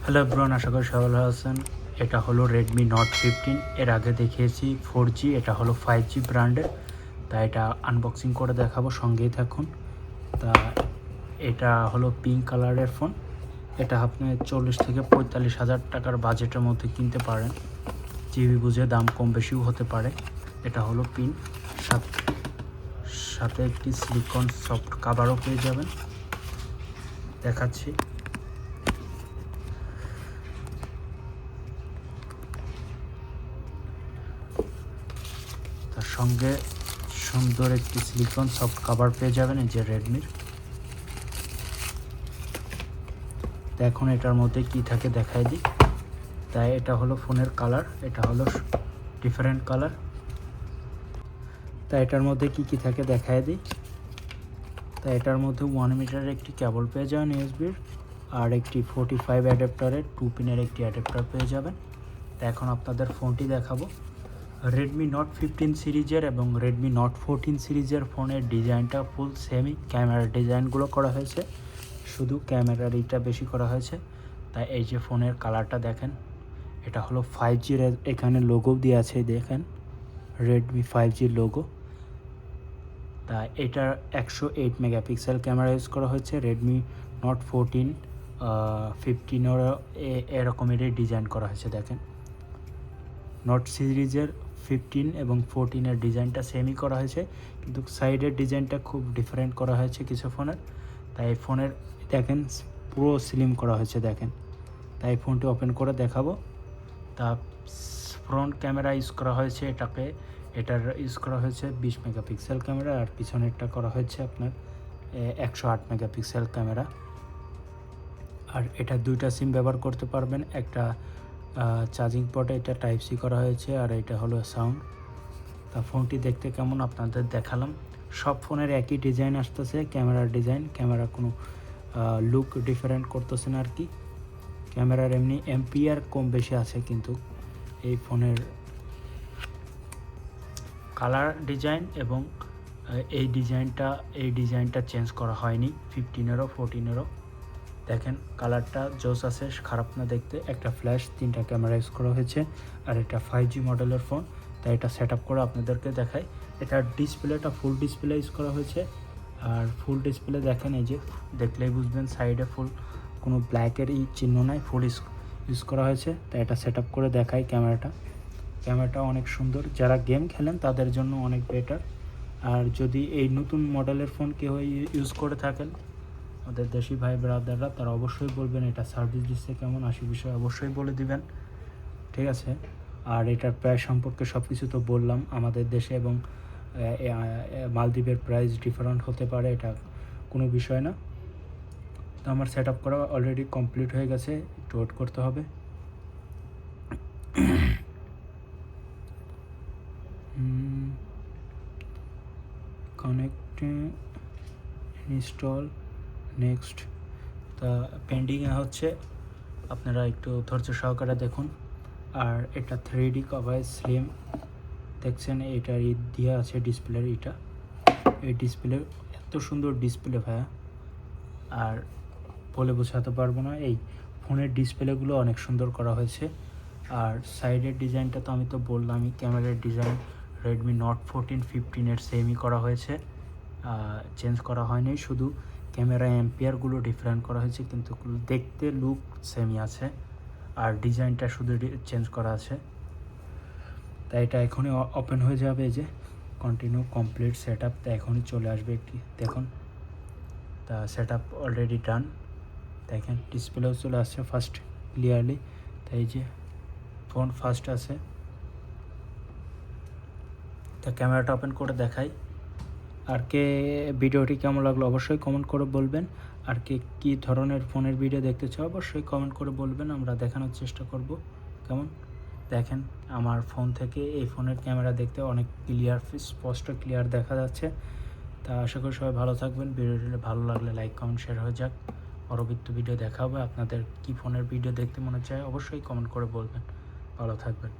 Hello everyone, আশা করি সবাই ভালো আছেন। এটা হলো রেডমি নোট 15। এর আগে দেখিয়েছি 4G, এটা হলো 5G ব্র্যান্ডের। তা এটা আনবক্সিং করে দেখাবো, সঙ্গেই থাকুন। তা এটা হলো পিঙ্ক কালারের ফোন। এটা আপনি 40 থেকে 45,000 টাকার বাজেটের মধ্যে কিনতে পারেন। জিবি বুঝে দাম কম বেশিও হতে পারে। এটা হলো পিন, সাথে একটি সিলিকন সফট কাভারও পেয়ে যাবেন। দেখাচ্ছি। তার সঙ্গে সুন্দর একটি সিলিকন সফট কভার পেয়ে যাবেন, এই যে রেডমির। তো এখন এটার মধ্যে কি থাকে দেখাই দিই। তাই এটা হলো ফোনের কালার, এটা হলো ডিফারেন্ট কালার। তাই এটার মধ্যে কি কি থাকে দেখাই দিই। তাই এটার মধ্যে 1 মিটারের একটি কেবল পেয়ে যাবেন ইউএসবির, আর একটি 45 অ্যাডাপ্টারের 2 পিনের একটি অ্যাডাপ্টার পেয়ে যাবেন। তো এখন আপনাদের ফোনটি দেখাবো। রেডমি নোট 15 সিরিজের এবং রেডমি নোট 14 সিরিজের ফোনের ডিজাইনটা ফুল সেমই। ক্যামেরার ডিজাইনগুলো করা হয়েছে, শুধু ক্যামেরার এইটা বেশি করা হয়েছে। তাই এই যে ফোনের কালারটা দেখেন, এটা হলো 5Gর, এখানে লোগো দিয়ে আছে, দেখেন রেডমি 5G লোগো। তা এটার 108 মেগাপিক্সেল ক্যামেরা ইউজ করা হয়েছে। রেডমি নোট 14 15 এরকমেরই ডিজাইন করা হয়েছে। দেখেন নোট সিরিজের 15 এবং 14-এর ডিজাইনটা সেমই করা হয়েছে, কিন্তু সাইডের ডিজাইনটা খুব ডিফারেন্ট করা হয়েছে কিছু ফোনের। তাই ফোনের দেখেন পুরো স্লিম করা হয়েছে, দেখেন। তাই ফোনটি ওপেন করে দেখাবো। তা ফ্রন্ট ক্যামেরা ইউজ করা হয়েছে, এটার ইউজ করা হয়েছে 20 মেগাপিক্সেল ক্যামেরা, আর পিছনেরটা করা হয়েছে আপনার 108 মেগাপিক্সেল ক্যামেরা। আর এটা দুইটা সিম ব্যবহার করতে পারবেন। একটা চার্জিং পোর্টে এটা টাইপ সি করা হয়েছে, আর এটা হলো সাউন্ড। তা ফোনটি দেখতে কেমন আপনাদের দেখালাম। সব ফোনের একই ডিজাইন আসতেছে, ক্যামেরার ডিজাইন। ক্যামেরা কোনো লুক ডিফারেন্ট করতেছে না আর কি। ক্যামেরার এমনি এমপিআর কম বেশি আছে, কিন্তু এই ফোনের কালার ডিজাইন এবং এই ডিজাইনটা চেঞ্জ করা হয়নি 15-এরও 14-এরও। দেখেন কালারটা জোস আছে, খারাপ না দেখতে। একটা ফ্ল্যাশ, 3টা ক্যামেরা ইউজ করা হয়েছে, আর এটা 5G মডেলের ফোন। তাই এটা সেট আপ করে আপনাদেরকে দেখাই। এটার ডিসপ্লেটা ফুল ডিসপ্লে ইউজ করা হয়েছে। আর ফুল ডিসপ্লে দেখেন, এই যে দেখলেই বুঝবেন, সাইডে ফুল কোনো ব্ল্যাকের চিহ্ন নাই, ফুল ইউজ করা হয়েছে। তাই এটা সেট আপ করে দেখাই। ক্যামেরাটা অনেক সুন্দর, যারা গেম খেলেন তাদের জন্য অনেক বেটার। আর যদি এই নতুন মডেলের ফোন কেউ ইউজ করে থাকেন, আমাদের দেশি ভাই ব্রাদাররা, তারা অবশ্যই বলবেন এটা সার্ভিস দিচ্ছে কেমন, আশি বিষয় অবশ্যই বলে দিবেন, ঠিক আছে। আর এটার প্রাইস সম্পর্কে সব কিছু তো বললাম। আমাদের দেশে এবং মালদ্বীপের প্রাইস ডিফারেন্ট হতে পারে, এটা কোনো বিষয় না। তো আমার সেট আপ করা অলরেডি কমপ্লিট হয়ে গেছে, একটু ওয়েট করতে হবে। Connect, install, next. তা পেন্ডিংয়ে হচ্ছে, আপনারা একটু ধৈর্য সহকারে দেখুন। আর এটা 3D কভার স্লিম, দেখছেন এটার দিয়ে আছে ডিসপ্লের। এই ডিসপ্লে এত সুন্দর ডিসপ্লে ভাইয়া, আর বলে বোঝাতে পারবো না। এই ফোনের ডিসপ্লেগুলো অনেক সুন্দর করা হয়েছে। আর সাইডের ডিজাইনটা তো আমি তো বললামই, ক্যামেরার ডিজাইন রেডমি নোট 14 15-এর সেমই করা হয়েছে, চেঞ্জ করা হয়নি। শুধু ক্যামেরা এম্পিয়ারগুলো ডিফারেন্ট করা হয়েছে, কিন্তু দেখতে লুক সেমই আছে। আর ডিজাইনটা শুধু চেঞ্জ করা আছে। তাই এটা এখনই ওপেন হয়ে যাবে, যে কন্টিনিউ কমপ্লিট সেট আপ। তা এখনই চলে আসবে একটি, দেখুন। তা সেট আপ অলরেডি ডান। দেখেন ডিসপ্লেও চলে আসছে ফার্স্ট ক্লিয়ারলি। তাই যে ফোন ফার্স্ট আছে। তা ক্যামেরাটা ওপেন করে দেখাই। আর কে ভিডিওটি কেমন লাগলো অবশ্যই কমেন্ট করে বলবেন। আর কে কী ধরনের ফোনের ভিডিও দেখতে চাও অবশ্যই কমেন্ট করে বলবেন, আমরা দেখানোর চেষ্টা করব কেমন। দেখেন আমার ফোন থেকে এই ফোনের ক্যামেরা দেখতে অনেক ক্লিয়ার, স্পষ্ট ক্লিয়ার দেখা যাচ্ছে। তা আশা করি সবাই ভালো থাকবেন। ভিডিওটি ভালো লাগলে লাইক কমেন্ট শেয়ার হয়ে যাক। পরবর্তী ভিডিও দেখা হবে। আপনাদের কী ফোনের ভিডিও দেখতে মনে চায় অবশ্যই কমেন্ট করে বলবেন। ভালো থাকবেন।